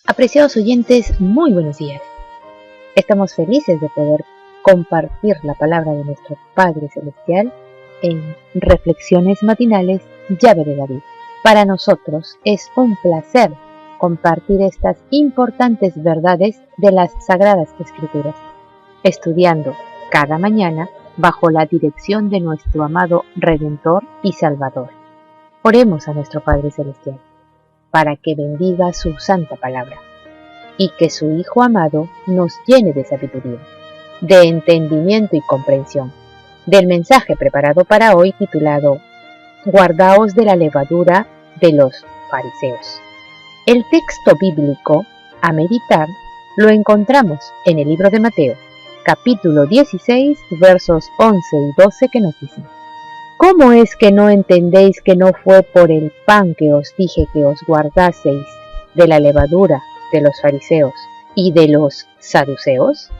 Apreciados oyentes, muy buenos días. Estamos felices de poder compartir la palabra de nuestro Padre Celestial en Reflexiones Matinales, Llave de David. Para nosotros es un placer compartir estas importantes verdades de las Sagradas Escrituras, estudiando cada mañana bajo la dirección de nuestro amado Redentor y Salvador. Oremos a nuestro Padre Celestial para que bendiga su santa palabra y que su Hijo amado nos llene de sabiduría, de entendimiento y comprensión del mensaje preparado para hoy titulado Guardaos de la levadura de los fariseos. El texto bíblico a meditar lo encontramos en el libro de Mateo, capítulo 16, versos 11 y 12 que nos dicen: ¿Cómo es que no entendéis que no fue por el pan que os dije que os guardaseis de la levadura de los fariseos y de los saduceos?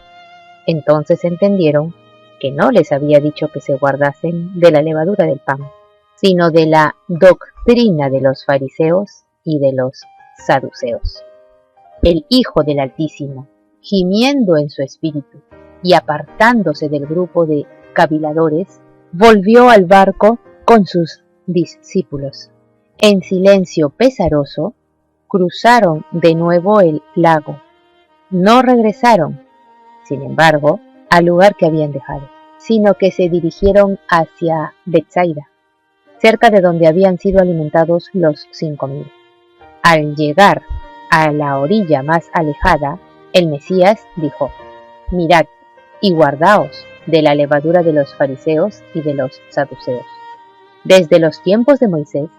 Entonces entendieron que no les había dicho que se guardasen de la levadura del pan, sino de la doctrina de los fariseos y de los saduceos. El Hijo del Altísimo, gimiendo en su espíritu y apartándose del grupo de caviladores, volvió al barco con sus discípulos. En silencio pesaroso, cruzaron de nuevo el lago. No regresaron, sin embargo, al lugar que habían dejado, sino que se dirigieron hacia Betsaida, cerca de donde habían sido alimentados los 5,000. Al llegar a la orilla más alejada, el Mesías dijo: Mirad y guardaos de la levadura de los fariseos y de los saduceos. Desde los tiempos de Moisés,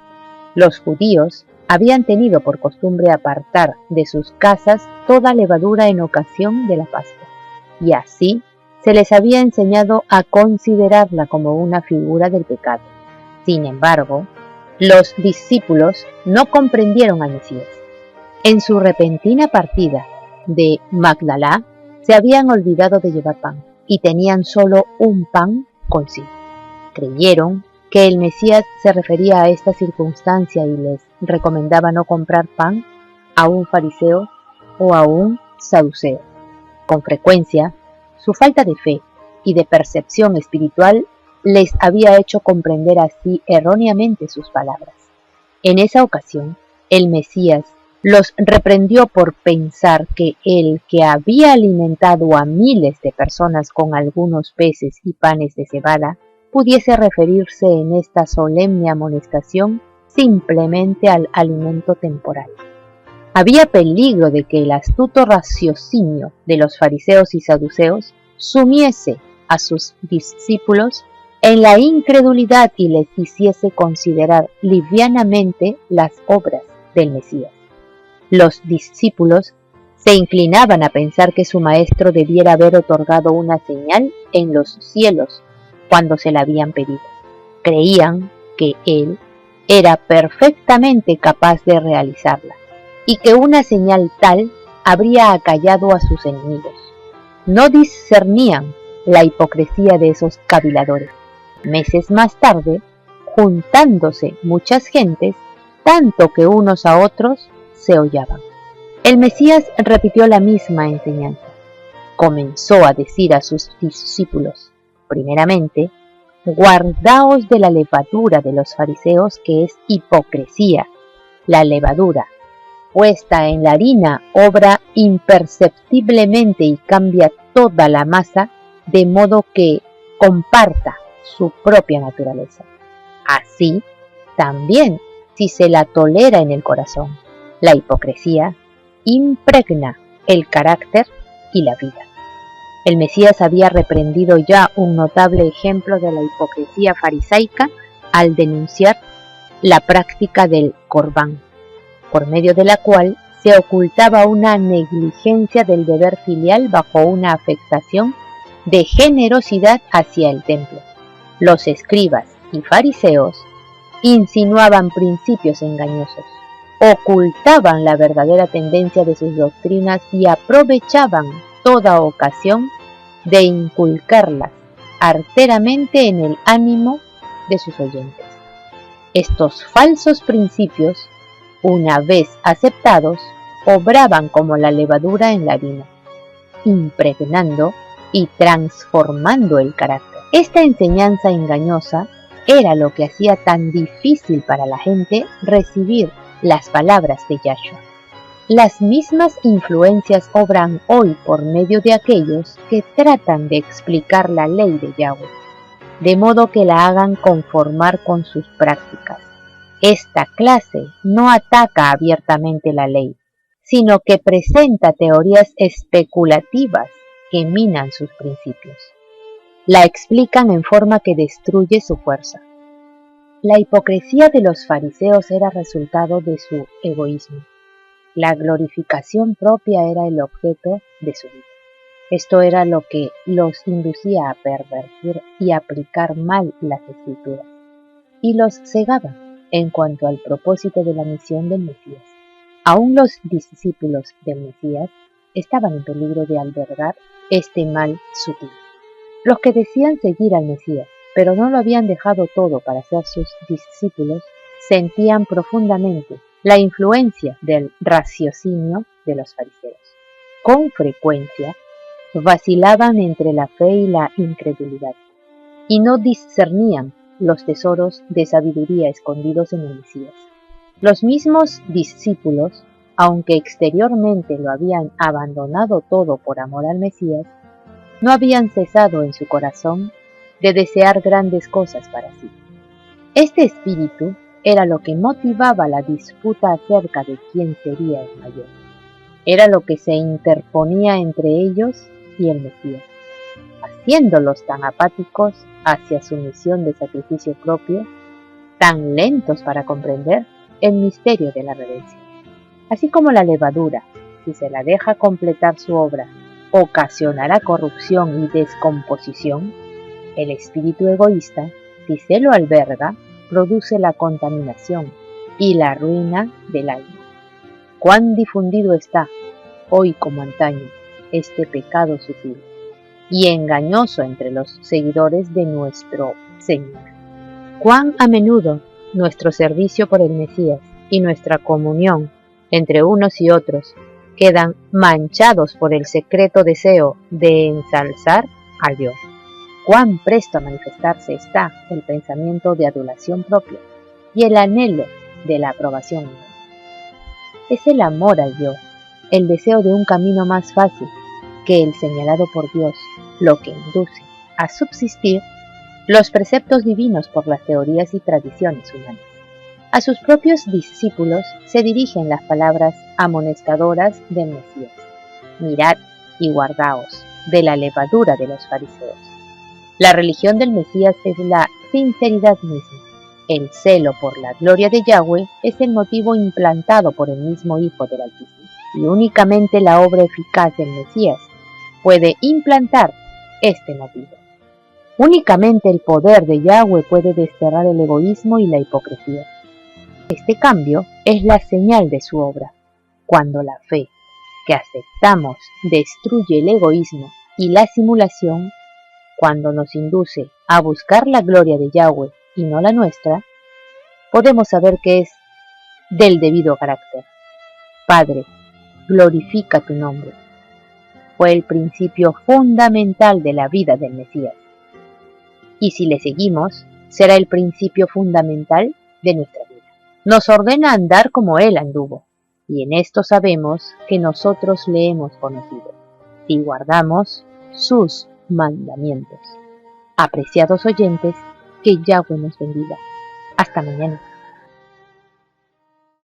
los judíos habían tenido por costumbre apartar de sus casas toda levadura en ocasión de la Pascua, y así se les había enseñado a considerarla como una figura del pecado. Sin embargo, los discípulos no comprendieron al Mesías. En su repentina partida de Magdalá, se habían olvidado de llevar pan y tenían solo un pan consigo. Creyeron que el Mesías se refería a esta circunstancia y les recomendaba no comprar pan a un fariseo o a un saduceo. Con frecuencia, su falta de fe y de percepción espiritual les había hecho comprender así erróneamente sus palabras. En esa ocasión, el Mesías los reprendió por pensar que el que había alimentado a miles de personas con algunos peces y panes de cebada pudiese referirse en esta solemne amonestación simplemente al alimento temporal. Había peligro de que el astuto raciocinio de los fariseos y saduceos sumiese a sus discípulos en la incredulidad y les hiciese considerar livianamente las obras del Mesías. Los discípulos se inclinaban a pensar que su maestro debiera haber otorgado una señal en los cielos cuando se la habían pedido. Creían que él era perfectamente capaz de realizarla y que una señal tal habría acallado a sus enemigos. No discernían la hipocresía de esos caviladores. Meses más tarde, juntándose muchas gentes, tanto que unos a otros se hollaban, el Mesías repitió la misma enseñanza. Comenzó a decir a sus discípulos: primeramente, guardaos de la levadura de los fariseos, que es hipocresía. La levadura, puesta en la harina, obra imperceptiblemente y cambia toda la masa, de modo que comparta su propia naturaleza. Así, también, si se la tolera en el corazón, la hipocresía impregna el carácter y la vida. El Mesías había reprendido ya un notable ejemplo de la hipocresía farisaica al denunciar la práctica del corbán, por medio de la cual se ocultaba una negligencia del deber filial bajo una afectación de generosidad hacia el templo. Los escribas y fariseos insinuaban principios engañosos, ocultaban la verdadera tendencia de sus doctrinas y aprovechaban toda ocasión de inculcarlas arteramente en el ánimo de sus oyentes. Estos falsos principios, una vez aceptados, obraban como la levadura en la harina, impregnando y transformando el carácter. Esta enseñanza engañosa era lo que hacía tan difícil para la gente recibir las palabras de Yahshua. Las mismas influencias obran hoy por medio de aquellos que tratan de explicar la ley de Yahweh, de modo que la hagan conformar con sus prácticas. Esta clase no ataca abiertamente la ley, sino que presenta teorías especulativas que minan sus principios. La explican en forma que destruye su fuerza. La hipocresía de los fariseos era resultado de su egoísmo. La glorificación propia era el objeto de su vida. Esto era lo que los inducía a pervertir y aplicar mal las escrituras, y los cegaba en cuanto al propósito de la misión del Mesías. Aún los discípulos del Mesías estaban en peligro de albergar este mal sutil. Los que decían seguir al Mesías, pero no lo habían dejado todo para ser sus discípulos, sentían profundamente la influencia del raciocinio de los fariseos. Con frecuencia, vacilaban entre la fe y la incredulidad, y no discernían los tesoros de sabiduría escondidos en el Mesías. Los mismos discípulos, aunque exteriormente lo habían abandonado todo por amor al Mesías, no habían cesado en su corazón de desear grandes cosas para sí. Este espíritu era lo que motivaba la disputa acerca de quién sería el mayor. Era lo que se interponía entre ellos y el Mesías, haciéndolos tan apáticos hacia su misión de sacrificio propio, tan lentos para comprender el misterio de la redención. Así como la levadura, si se la deja completar su obra, ocasionará corrupción y descomposición, el espíritu egoísta, si se lo alberga, produce la contaminación y la ruina del alma. Cuán difundido está, hoy como antaño, este pecado sutil y engañoso entre los seguidores de nuestro Señor. Cuán a menudo nuestro servicio por el Mesías y nuestra comunión entre unos y otros quedan manchados por el secreto deseo de ensalzar al yo. Cuán presto a manifestarse está el pensamiento de adulación propia y el anhelo de la aprobación humana. Es el amor al yo, el deseo de un camino más fácil que el señalado por Dios, lo que induce a subsistir los preceptos divinos por las teorías y tradiciones humanas. A sus propios discípulos se dirigen las palabras amonestadoras del Mesías: mirad y guardaos de la levadura de los fariseos. La religión del Mesías es la sinceridad misma. El celo por la gloria de Yahweh es el motivo implantado por el mismo Hijo del Altísimo, y únicamente la obra eficaz del Mesías puede implantar este motivo. Únicamente el poder de Yahweh puede desterrar el egoísmo y la hipocresía. Este cambio es la señal de su obra. Cuando la fe que aceptamos destruye el egoísmo y la simulación, cuando nos induce a buscar la gloria de Yahweh y no la nuestra, podemos saber que es del debido carácter. Padre, glorifica tu nombre. Fue el principio fundamental de la vida del Mesías. Y si le seguimos, será el principio fundamental de nuestra vida. Nos ordena andar como Él anduvo, y en esto sabemos que nosotros le hemos conocido, y guardamos sus mandamientos. Apreciados oyentes, que Yahweh nos bendiga. Hasta mañana.